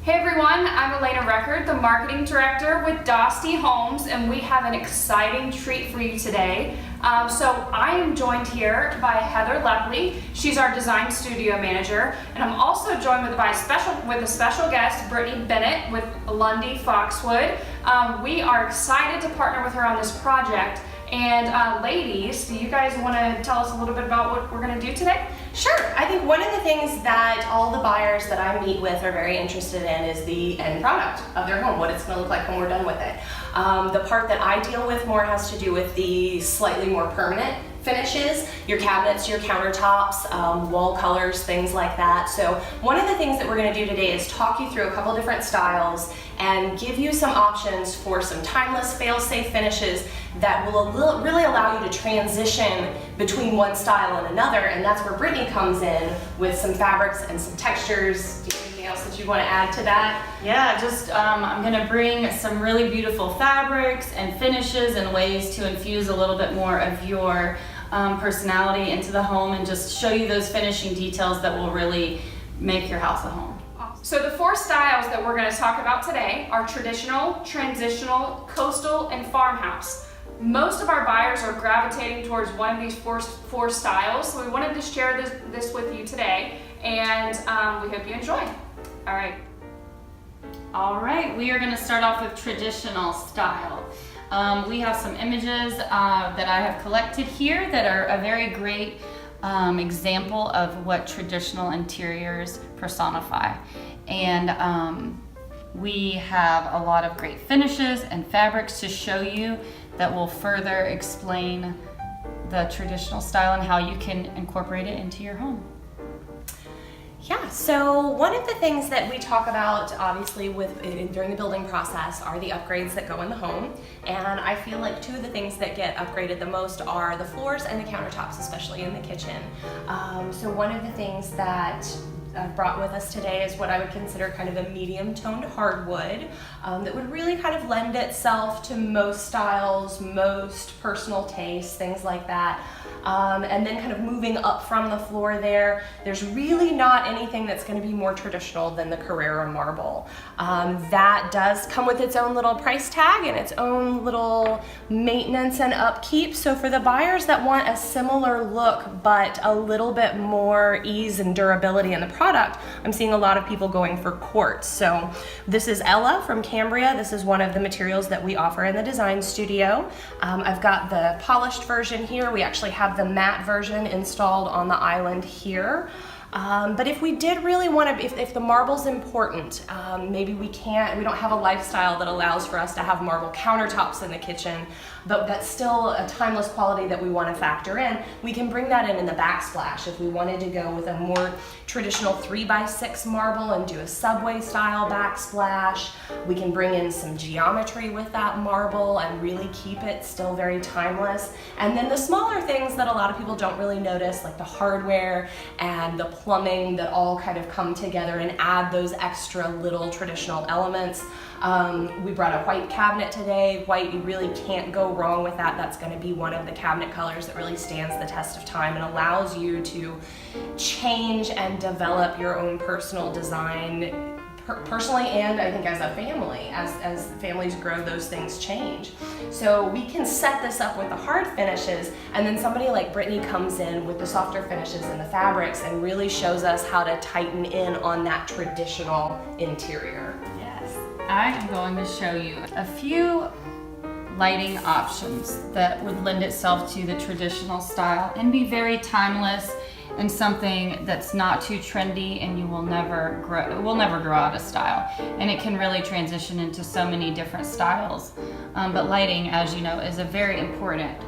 Hey everyone, I'm Elena Record, the Marketing Director with Dostie Homes, and we have an exciting treat for you today. So I am joined here by Heather Lepley. She's our Design Studio Manager, and I'm also joined with a special guest, Brittany Bennett with Lundy Foxwood. We are excited to partner with her on this project. And ladies, do you guys want to tell us a little bit about what we're going to do today? Sure. I think one of the things that all the buyers that I meet with are very interested in is the end product of their home, what it's going to look like when we're done with it. The part that I deal with more has to do with the slightly more permanent finishes, your cabinets, your countertops, wall colors, things like that. So one of the things that we're going to do today is talk you through a couple different styles and give you some options for some timeless, fail-safe finishes that will really allow you to transition between one style and another, and that's where Brittany comes in with some fabrics and some textures. Do you have anything else that you want to add to that? Yeah, just I'm going to bring some really beautiful fabrics and finishes and ways to infuse a little bit more of your personality into the home and just show you those finishing details that will really make your house a home. So the four styles that we're going to talk about today are traditional, transitional, coastal, and farmhouse. Most of our buyers are gravitating towards one of these four styles, so we wanted to share this with you today, and we hope you enjoy. All right, we are going to start off with traditional style. We have some images that I have collected here that are a very great example of what traditional interiors personify. And we have a lot of great finishes and fabrics to show you that will further explain the traditional style and how you can incorporate it into your home. Yeah, so one of the things that we talk about obviously during the building process are the upgrades that go in the home, and I feel like two of the things that get upgraded the most are the floors and the countertops, especially in the kitchen. So one of the things that I've brought with us today is what I would consider kind of a medium toned hardwood that would really kind of lend itself to most styles, most personal tastes, things like that. And then kind of moving up from the floor there's really not anything that's going to be more traditional than the Carrara marble. That does come with its own little price tag and its own little maintenance and upkeep. So for the buyers that want a similar look but a little bit more ease and durability in the product, I'm seeing a lot of people going for quartz. So this is Ella from Cambria. This is one of the materials that we offer in the design studio. I've got the polished version here. We actually have the matte version installed on the island here. But if we did really want to, if the marble's important, maybe we don't have a lifestyle that allows for us to have marble countertops in the kitchen, but that's still a timeless quality that we want to factor in, we can bring that in the backsplash. If we wanted to go with a more traditional 3x6 marble and do a subway style backsplash, we can bring in some geometry with that marble and really keep it still very timeless. And then the smaller things that a lot of people don't really notice, like the hardware and the plumbing that all kind of come together and add those extra little traditional elements. We brought a white cabinet today. White, you really can't go wrong with that. That's going to be one of the cabinet colors that really stands the test of time and allows you to change and develop your own personal design personally, and I think as a family, as families grow, those things change. So we can set this up with the hard finishes, and then somebody like Brittany comes in with the softer finishes and the fabrics and really shows us how to tighten in on that traditional interior. Yes, I am going to show you a few lighting options that would lend itself to the traditional style and be very timeless and something that's not too trendy, and it will never grow out of style, and it can really transition into so many different styles. But lighting, as you know, is a very important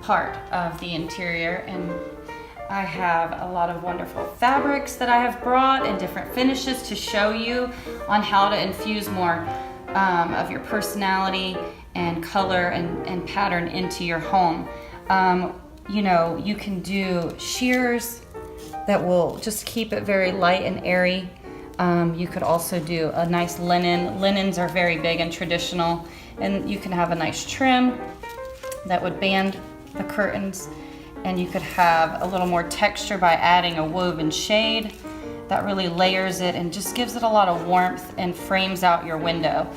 part of the interior, and I have a lot of wonderful fabrics that I have brought and different finishes to show you on how to infuse more of your personality and color and pattern into your home. You know, you can do sheers that will just keep it very light and airy. You could also do a nice linen. Linens are very big and traditional, and you can have a nice trim that would band the curtains, and you could have a little more texture by adding a woven shade that really layers it and just gives it a lot of warmth and frames out your window.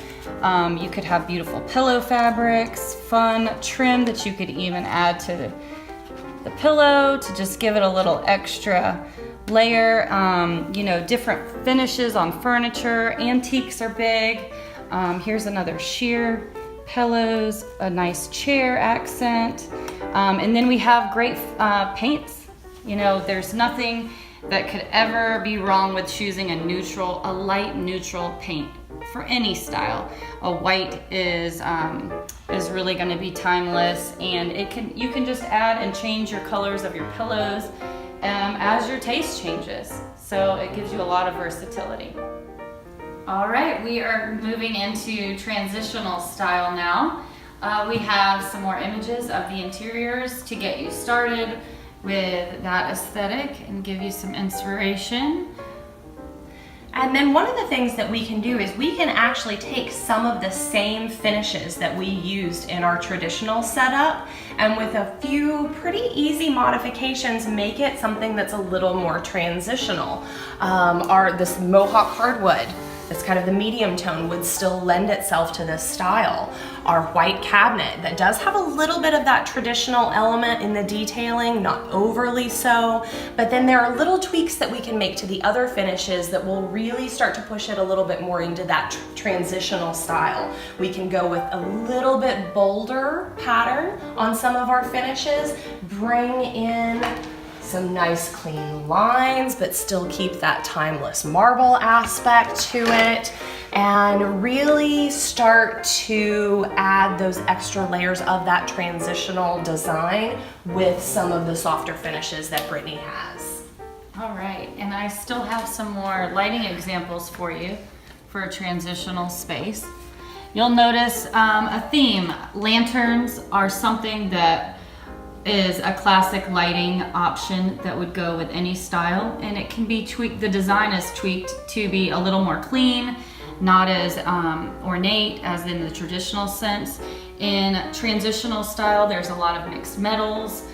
You could have beautiful pillow fabrics, fun trim that you could even add to the pillow to just give it a little extra layer. You know, different finishes on furniture. Antiques are big. Here's another sheer pillows, a nice chair accent. And then we have great paints. You know, there's nothing that could ever be wrong with choosing a light neutral paint for any style. A white is really going to be timeless, and you can just add and change your colors of your pillows as your taste changes. So it gives you a lot of versatility. All right, we are moving into transitional style now. We have some more images of the interiors to get you started with that aesthetic and give you some inspiration. And then one of the things that we can do is we can actually take some of the same finishes that we used in our traditional setup, and with a few pretty easy modifications make it something that's a little more transitional. This mohawk hardwood, it's kind of the medium tone, would still lend itself to this style. Our white cabinet that does have a little bit of that traditional element in the detailing, not overly so, but then there are little tweaks that we can make to the other finishes that will really start to push it a little bit more into that transitional style. We can go with a little bit bolder pattern on some of our finishes, bring in some nice clean lines, but still keep that timeless marble aspect to it, and really start to add those extra layers of that transitional design with some of the softer finishes that Brittany has. All right, and I still have some more lighting examples for you for a transitional space. You'll notice a theme. Lanterns are something that is a classic lighting option that would go with any style, and it can be tweaked. The design is tweaked to be a little more clean, not as ornate as in the traditional sense. In transitional style, there's a lot of mixed metals,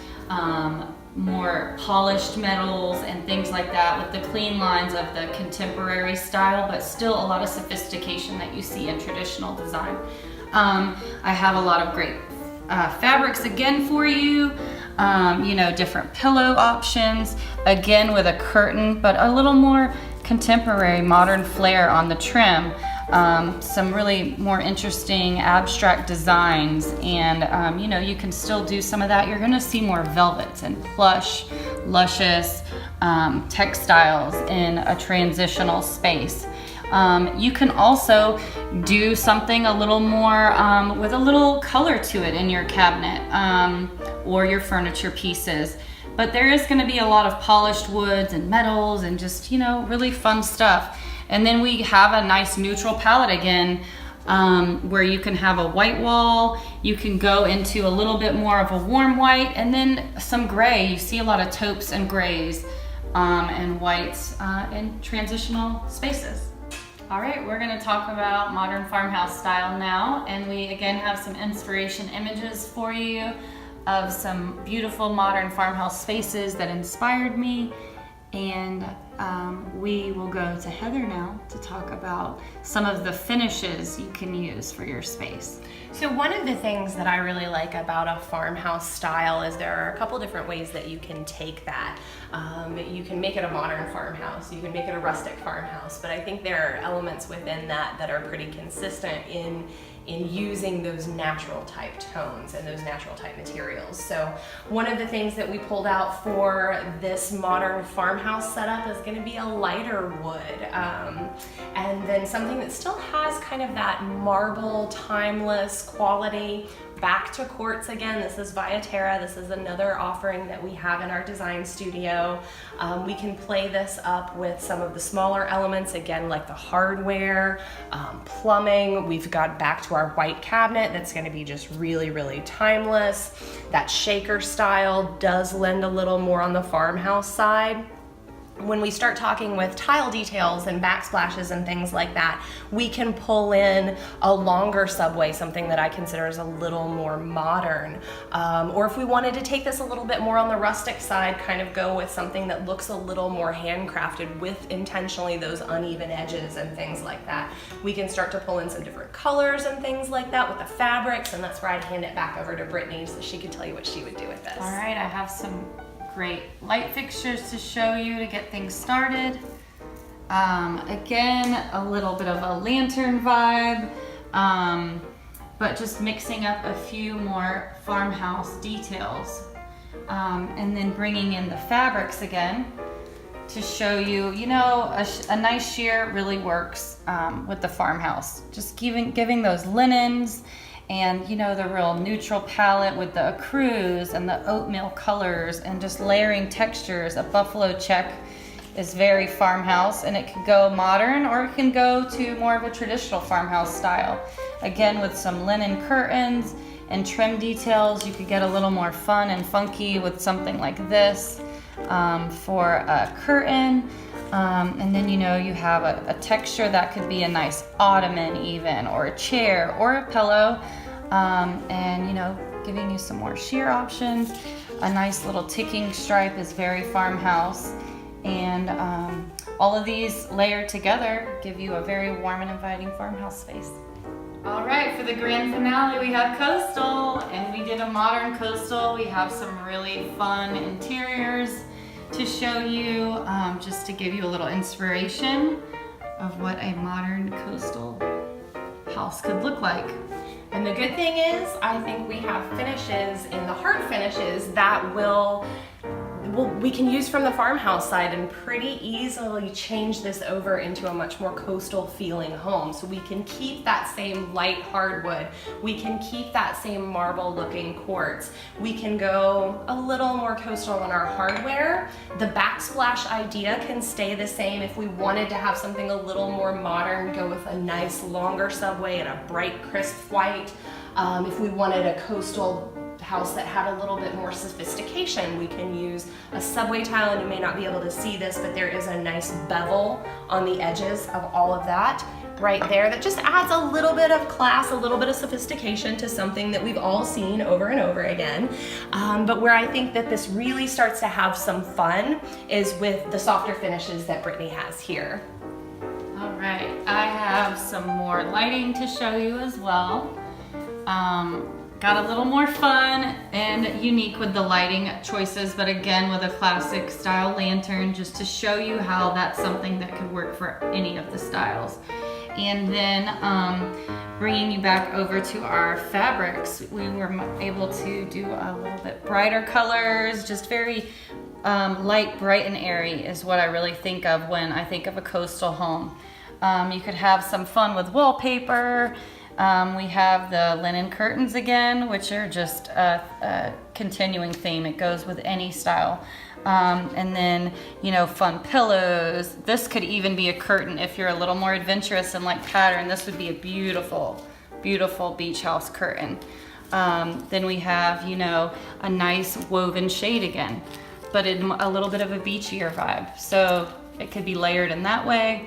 more polished metals and things like that, with the clean lines of the contemporary style, but still a lot of sophistication that you see in traditional design. I have a lot of great fabrics again for you. You know, different pillow options, again with a curtain, but a little more contemporary, modern flair on the trim. Some really more interesting abstract designs, and you know, you can still do some of that. You're gonna see more velvets and plush, luscious textiles in a transitional space. You can also do something a little more with a little color to it in your cabinet or your furniture pieces. But there is going to be a lot of polished woods and metals and just, you know, really fun stuff. And then we have a nice neutral palette again, where you can have a white wall, you can go into a little bit more of a warm white, and then some gray. You see a lot of taupes and grays and whites in transitional spaces. All right, we're gonna talk about modern farmhouse style now, and we again have some inspiration images for you of some beautiful modern farmhouse spaces that inspired me. And we will go to Heather now to talk about some of the finishes you can use for your space. So one of the things that I really like about a farmhouse style is there are a couple different ways that you can take that. You can make it a modern farmhouse, you can make it a rustic farmhouse, but I think there are elements within that that are pretty consistent in using those natural type tones and those natural type materials. So one of the things that we pulled out for this modern farmhouse setup is going to be a lighter wood, and then something that still has kind of that marble, timeless quality. Back to quartz again. This is Via Terra. This is another offering that we have in our design studio. We can play this up with some of the smaller elements, again, like the hardware, plumbing. We've got back to our white cabinet that's going to be just really, really timeless. That shaker style does lend a little more on the farmhouse side. when we start talking with tile details and backsplashes and things like that, we can pull in a longer subway, something that I consider as a little more modern. Or if we wanted to take this a little bit more on the rustic side, kind of go with something that looks a little more handcrafted with intentionally those uneven edges and things like that. We can start to pull in some different colors and things like that with the fabrics, and that's where I'd hand it back over to Brittany so she could tell you what she would do with this. All right, I have some great light fixtures to show you to get things started. Again, a little bit of a lantern vibe, but just mixing up a few more farmhouse details. And then bringing in the fabrics again to show you, you know, a nice sheer really works with the farmhouse. Just giving those linens and, you know, the real neutral palette with the ecrues and the oatmeal colors and just layering textures. A buffalo check is very farmhouse, and it can go modern or it can go to more of a traditional farmhouse style. Again, with some linen curtains and trim details, you could get a little more fun and funky with something like this for a curtain. And then, you know, you have a texture that could be a nice ottoman even, or a chair or a pillow, and, you know, giving you some more sheer options. A nice little ticking stripe is very farmhouse, and all of these layered together give you a very warm and inviting farmhouse space. All right, for the grand finale, we have coastal, and we did a modern coastal. We have some really fun interiors to show you, just to give you a little inspiration of what a modern coastal house could look like. And the good thing is, I think we have finishes in the hard finishes that we can use from the farmhouse side and pretty easily change this over into a much more coastal feeling home. So we can keep that same light hardwood, we can keep that same marble looking quartz, we can go a little more coastal on our hardware. The backsplash idea can stay the same. If we wanted to have something a little more modern, go with a nice longer subway and a bright crisp white. If we wanted a coastal house that had a little bit more sophistication, we can use a subway tile, and you may not be able to see this, but there is a nice bevel on the edges of all of that right there that just adds a little bit of class, a little bit of sophistication to something that we've all seen over and over again. But where I think that this really starts to have some fun is with the softer finishes that Brittany has here. All right, I have some more lighting to show you as well. Got a little more fun and unique with the lighting choices, but again with a classic style lantern, just to show you how that's something that could work for any of the styles. And then bringing you back over to our fabrics, we were able to do a little bit brighter colors, just very light, bright, and airy is what I really think of when I think of a coastal home. You could have some fun with wallpaper. We have the linen curtains again, which are just a continuing theme. It goes with any style. And then, you know, fun pillows. This could even be a curtain if you're a little more adventurous and like pattern. This would be a beautiful, beautiful beach house curtain. Then we have, you know, a nice woven shade again, but in a little bit of a beachier vibe. So it could be layered in that way.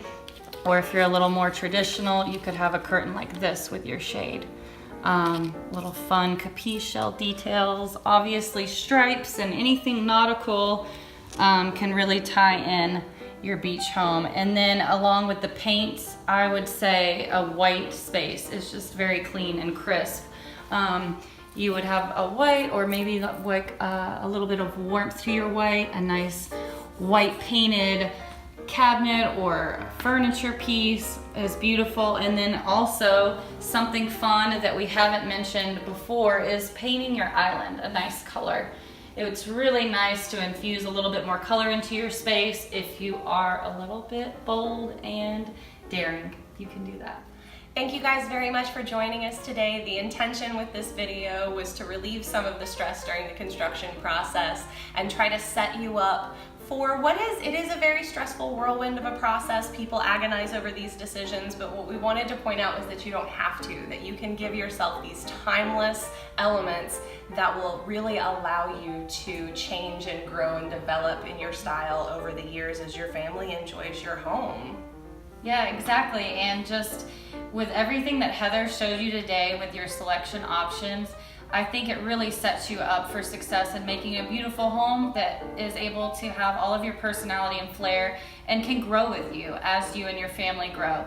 Or if you're a little more traditional, you could have a curtain like this with your shade. Little fun capiche shell details, obviously stripes and anything nautical can really tie in your beach home. And then along with the paints, I would say a white space is just very clean and crisp. You would have a white, or maybe like a little bit of warmth to your white, a nice white painted cabinet or furniture piece is beautiful. And then also something fun that we haven't mentioned before is painting your island a nice color. It's really nice to infuse a little bit more color into your space. If you are a little bit bold and daring, you can do that. Thank you guys very much for joining us today. The intention with this video was to relieve some of the stress during the construction process and try to set you up for what it is a very stressful whirlwind of a process. People agonize over these decisions, but what we wanted to point out is that you don't have to, that you can give yourself these timeless elements that will really allow you to change and grow and develop in your style over the years as your family enjoys your home. Yeah, exactly. And just with everything that Heather showed you today with your selection options, I think it really sets you up for success in making a beautiful home that is able to have all of your personality and flair and can grow with you as you and your family grow.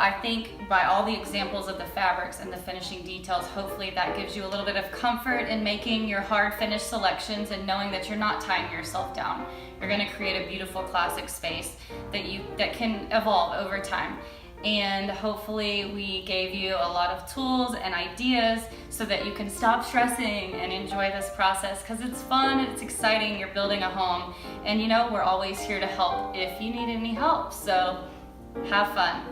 I think by all the examples of the fabrics and the finishing details, hopefully that gives you a little bit of comfort in making your hard finish selections and knowing that you're not tying yourself down. You're going to create a beautiful classic space that can evolve over time. And hopefully we gave you a lot of tools and ideas so that you can stop stressing and enjoy this process, because it's fun, it's exciting, you're building a home, and we're always here to help if you need any help. So have fun.